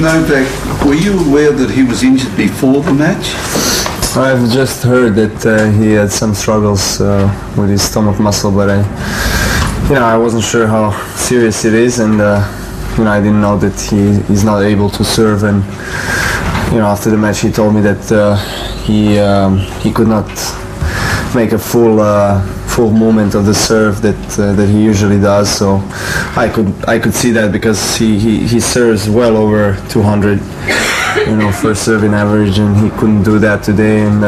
Novak, were you aware that he was injured before the match? I've just heard that he had some struggles with his stomach muscle, but I wasn't sure how serious it is, and I didn't know that he's not able to serve. And after the match, he told me that he could not make a full movement of the serve that he usually does. So I could see that, because he serves well over 200. First serving average, and he couldn't do that today. And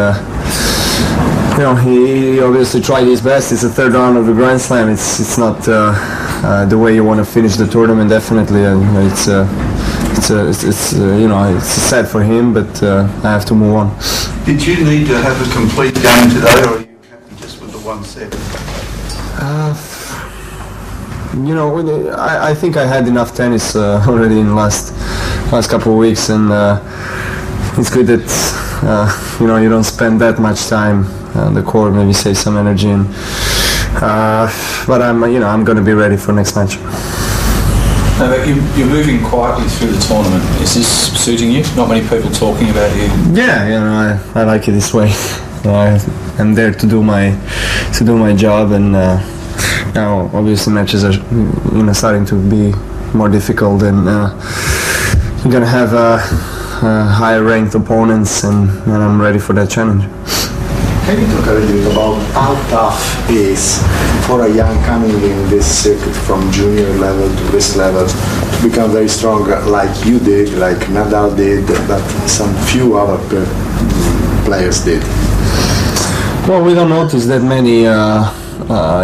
he obviously tried his best. It's the third round of the Grand Slam. It's not the way you want to finish the tournament, definitely. And it's sad for him, but I have to move on. Did you need to have a complete game today, or are you happy just with the one set? I think I had enough tennis already in the last couple of weeks, and it's good that you don't spend that much time on the court, maybe save some energy. And but I'm going to be ready for next match. Novak, you're moving quietly through the tournament. Is this suiting you? Not many people talking about you. Yeah, I like it this way. I'm there to do my job, and now obviously matches are starting to be more difficult, and you're gonna have higher ranked opponents, and I'm ready for that challenge. Can you talk a little bit about how tough it is for a young coming in this circuit from junior level to this level to become very strong like you did, like Nadal did, but some few other players did? Well, we don't notice that many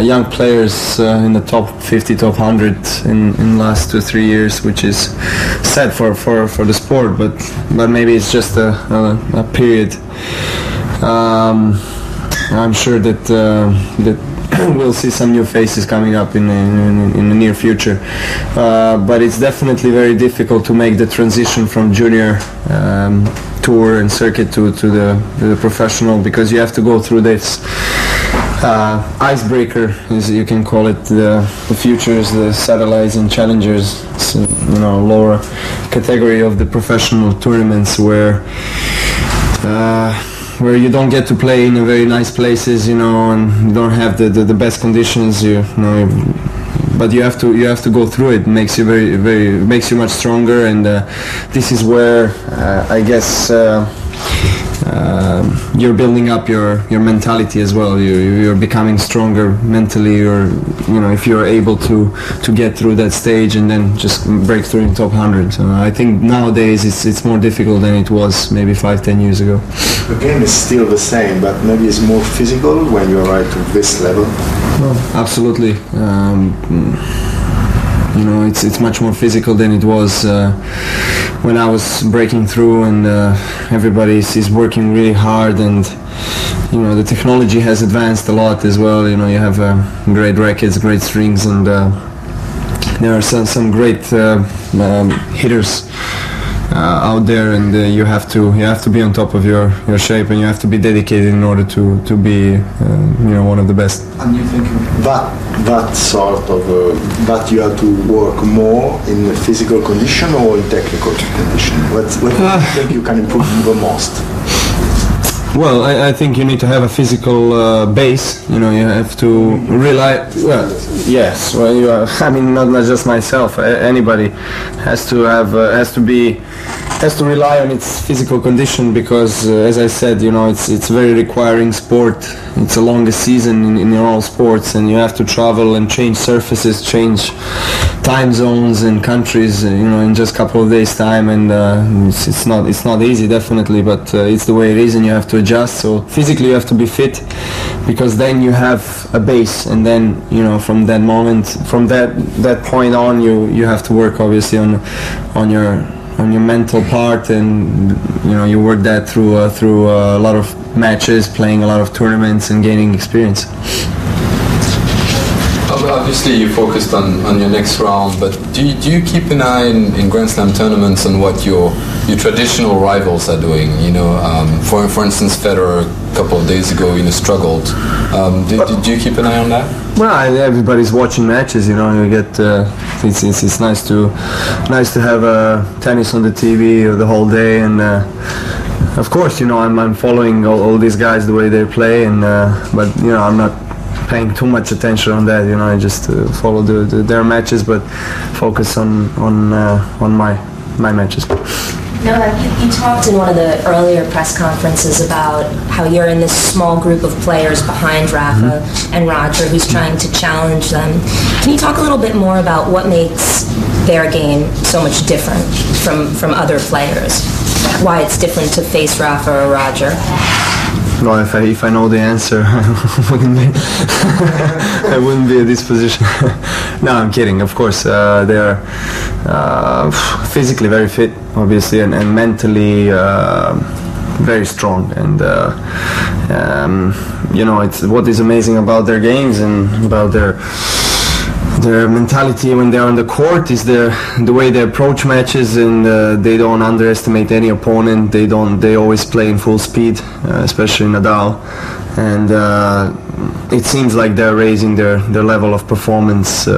young players in the top 50, top 100 in the last 2-3 years, which is sad for the sport, but maybe it's just a period. I'm sure that we'll see some new faces coming up in the near future, but it's definitely very difficult to make the transition from junior tour and circuit to the professional, because you have to go through this icebreaker, as you can call it, the futures, the satellites and challengers, lower category of the professional tournaments, where you don't get to play in very nice places, and you don't have the best conditions, but you have to go through it. It makes you makes you much stronger, and this is where I guess you're building up your mentality as well. You're becoming stronger mentally, or if you're able to get through that stage and then just break through in top 100. I think nowadays it's more difficult than it was maybe 5-10 years ago. The game is still the same, but maybe it's more physical when you arrive to this level. Well, absolutely. It's much more physical than it was when I was breaking through, and everybody is working really hard, and the technology has advanced a lot as well. You have great rackets, great strings, and there are some great hitters out there, and you have to be on top of your shape, and you have to be dedicated in order to be one of the best. And you think that you have to work more in physical condition or in technical condition? What do you think you can improve the most? Well, I think you need to have a physical base. You have to rely. Well, yes. Well, not just myself. Anybody has to rely on its physical condition, because, as I said, it's very requiring sport. It's the longest season in all sports, and you have to travel and change surfaces, change time zones and countries, in just a couple of days' time, and it's not easy, definitely, but it's the way it is, and you have to adjust. So physically, you have to be fit, because then you have a base, and then from that moment, from that point on, you have to work obviously on your mental part, and you work that through a lot of matches, playing a lot of tournaments, and gaining experience. Obviously you focused on your next round, but do you keep an eye in Grand Slam tournaments on what your traditional rivals are doing? For instance, Federer a couple of days ago struggled. Do you keep an eye on that? Well, everybody's watching matches. You know, you get it's nice to have tennis on the TV the whole day, and of course, you know, I'm following all these guys the way they play, and but you know, I'm not paying too much attention on that. You know, I just follow their matches, but focus on my matches. Novak, you talked in one of the earlier press conferences about how you're in this small group of players behind Rafa and Roger who's trying to challenge them. Can you talk a little bit more about what makes their game so much different from other players? Why it's different to face Rafa or Roger? Well, if I know the answer, I wouldn't be in this position. No, I'm kidding. Of course, they are physically very fit, obviously, and mentally very strong. And you know, it's what is amazing about their games and about their mentality when they're on the court is the way they approach matches, and they don't underestimate any opponent. They always play in full speed, especially Nadal, and it seems like they're raising their level of performance you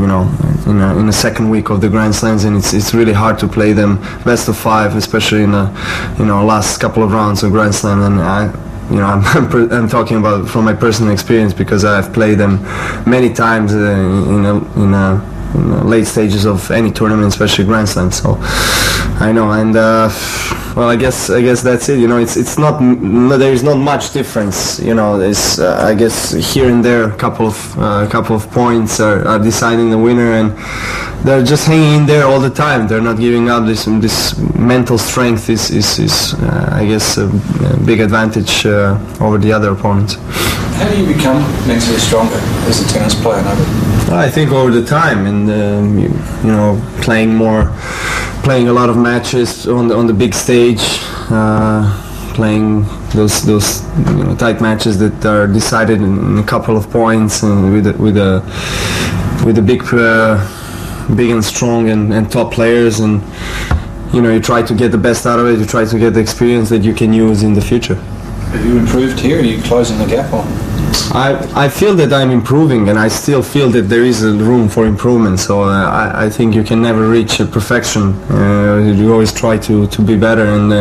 know, in the second week of the Grand Slams, and it's really hard to play them best of 5, especially in the last couple of rounds of Grand Slam. And I'm talking about from my personal experience, because I've played them many times in late stages of any tournament, especially Grand Slam. So I know, and well, I guess that's it. You know, it's not, there is not much difference. You know, there's I guess here and there a couple of points are deciding the winner, and they're just hanging in there all the time. They're not giving up. This mental strength is I guess a big advantage over the other opponents. How do you become mentally stronger as a tennis player, Novak? I think over the time, and you know, playing a lot of matches on the big stage, playing those tight matches that are decided in a couple of points, and with a big and strong and top players, and you know, you try to get the best out of it. You try to get the experience that you can use in the future. Have you improved here? Are you closing the gap on? I feel that I'm improving, and I still feel that there is a room for improvement. So I think you can never reach perfection. You always try to be better, and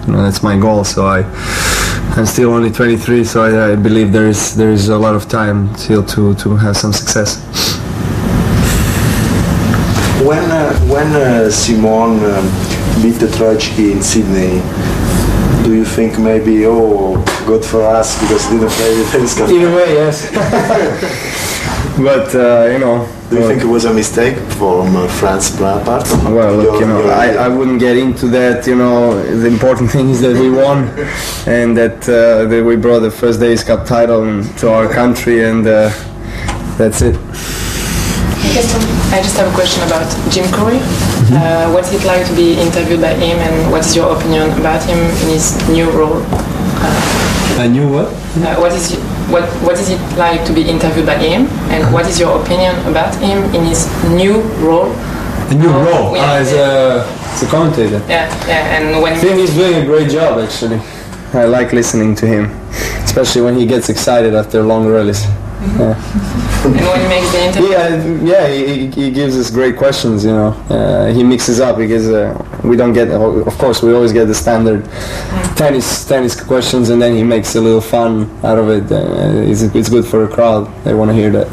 you know, that's my goal. So I'm still only 23, so I believe there is a lot of time still to have some success. When Simone beat Troicki in Sydney, do you think maybe, good for us because didn't play the tennis cup? In a way, yes. But you know, do you think it was a mistake from France's part? Well, look, you know, I wouldn't get into that. You know, the important thing is that we won, and that we brought the first Davis Cup title to our country, and that's it. I just have a question about Jim Courier. What's it like to be interviewed by him, and what's your opinion about him in his new role? A new what? What is it like to be interviewed by him, and what is your opinion about him in his new role? A new role? Yeah, as a commentator. Yeah, and when I think he's doing a great job, actually. I like listening to him, especially when he gets excited after long rallies. Yeah. And when he makes the interview? He gives us great questions, you know. He mixes up, because we don't get, of course, we always get the standard tennis questions, and then he makes a little fun out of it. It's good for the crowd. They want to hear that.